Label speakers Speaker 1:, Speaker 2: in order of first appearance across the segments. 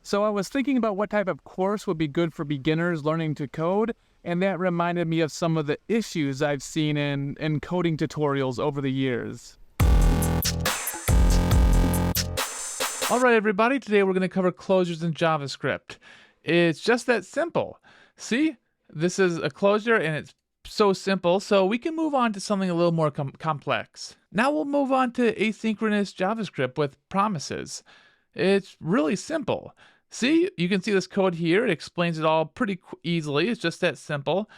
Speaker 1: So I was thinking about what type of course would be good for beginners learning to code, and that reminded me of some of the issues I've seen in coding tutorials over the years.
Speaker 2: All right, everybody, today we're going to cover closures in JavaScript. It's just that simple. See, this is a closure and it's so simple, so we can move on to something a little more complex. Now we'll move on to asynchronous JavaScript with promises. It's really simple. See, you can see this code here. It explains it all pretty easily. It's just that simple.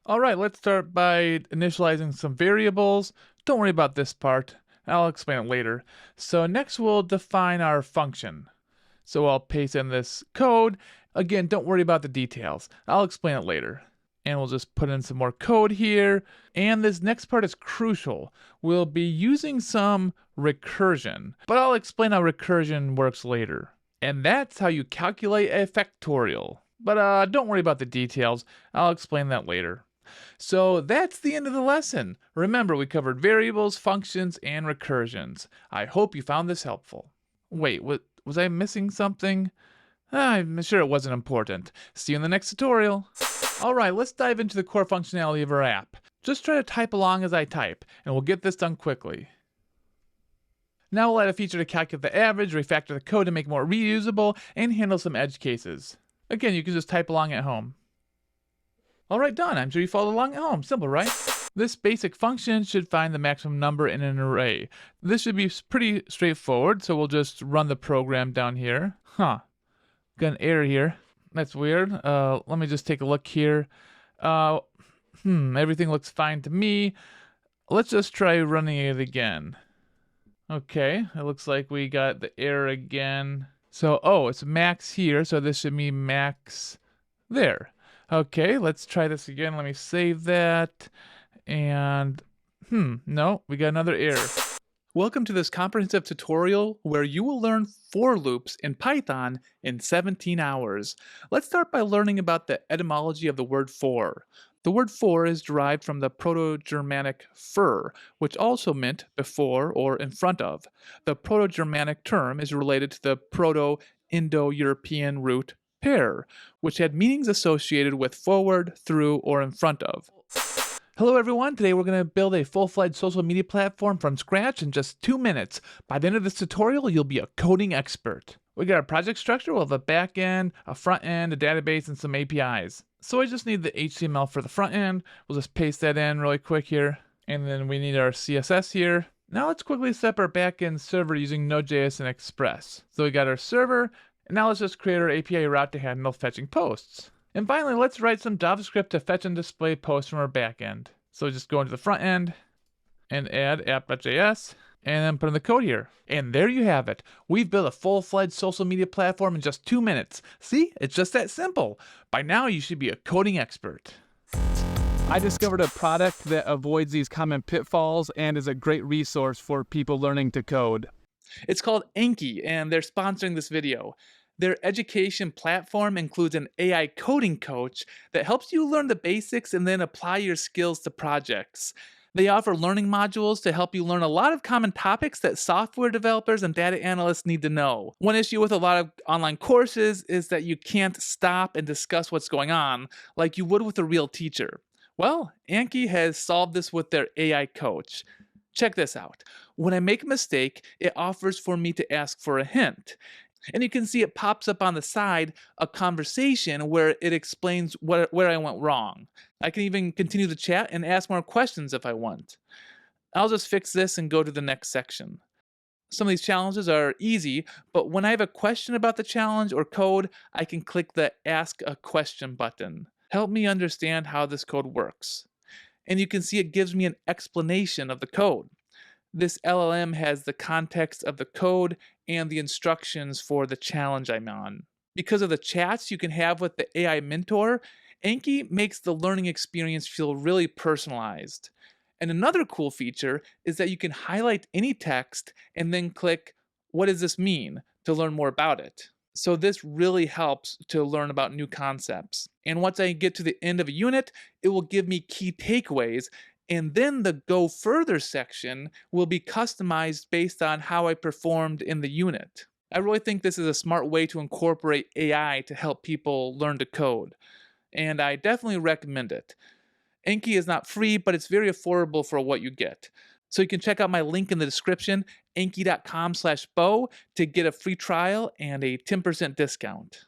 Speaker 2: All right, let's start by initializing some variables. Don't worry about this part. I'll explain it later. So next we'll define our function. So I'll paste in this code. Again, don't worry about the details. I'll explain it later. And we'll just put in some more code here. And this next part is crucial. We'll be using some recursion, but I'll explain how recursion works later. And that's how you calculate a factorial. But don't worry about the details. I'll explain that later. So that's the end of the lesson. Remember, we covered variables, functions, and recursions. I hope you found this helpful. Wait, was I missing something? I'm sure it wasn't important. See you in the next tutorial. Alright, let's dive into the core functionality of our app. Just try to type along as I type, and we'll get this done quickly. Now we'll add a feature to calculate the average, refactor the code to make it more reusable, and handle some edge cases. Again, you can just type along at home. Alright, done. I'm sure you followed along at home. Simple, right? This basic function should find the maximum number in an array. This should be pretty straightforward, so we'll just run the program down here. Got an error here. That's weird. Let me just take a look here. Everything looks fine to me. Let's just try running it again. Okay, it looks like we got the error again. So, it's max here, so this should be max there. Okay, let's try this again. Let me save that. And, no, we got another error. Welcome to this comprehensive tutorial where you will learn for loops in Python in 17 hours. Let's start by learning about the etymology of the word for. The word for is derived from the Proto-Germanic fur, which also meant before or in front of. The Proto-Germanic term is related to the Proto-Indo-European root per, which had meanings associated with forward, through, or in front of. Hello everyone, today we're going to build a full-fledged social media platform from scratch in just 2 minutes. By the end of this tutorial, you'll be a coding expert. We got our project structure. We'll have a back end, a front end, a database, and some APIs. So I just need the HTML for the front end. We'll just paste that in really quick here. And then we need our CSS here. Now let's quickly set up our back end server using Node.js and Express. So we got our server, and now let's just create our API route to handle fetching posts. And finally, let's write some JavaScript to fetch and display posts from our back end. So just go into the front end and add app.js and then put in the code here. And there you have it. We've built a full-fledged social media platform in just 2 minutes. See, it's just that simple. By now, you should be a coding expert.
Speaker 1: I discovered a product that avoids these common pitfalls and is a great resource for people learning to code.
Speaker 2: It's called Anki, and they're sponsoring this video. Their education platform includes an AI coding coach that helps you learn the basics and then apply your skills to projects. They offer learning modules to help you learn a lot of common topics that software developers and data analysts need to know. One issue with a lot of online courses is that you can't stop and discuss what's going on like you would with a real teacher. Well, Anki has solved this with their AI coach. Check this out. When I make a mistake, it offers for me to ask for a hint. And you can see it pops up on the side, a conversation where it explains where I went wrong. I can even continue the chat and ask more questions if I want. I'll just fix this and go to the next section. Some of these challenges are easy, but when I have a question about the challenge or code, I can click the Ask a Question button. Help me understand how this code works. And you can see it gives me an explanation of the code. This LLM has the context of the code and the instructions for the challenge I'm on. Because of the chats you can have with the AI mentor, Anki makes the learning experience feel really personalized. And another cool feature is that you can highlight any text and then click, "What does this mean?" to learn more about it. So this really helps to learn about new concepts. And once I get to the end of a unit, it will give me key takeaways. And then the Go Further section will be customized based on how I performed in the unit. I really think this is a smart way to incorporate AI to help people learn to code, and I definitely recommend it. Enki is not free, but it's very affordable for what you get. So you can check out my link in the description, enki.com/bo, to get a free trial and a 10% discount.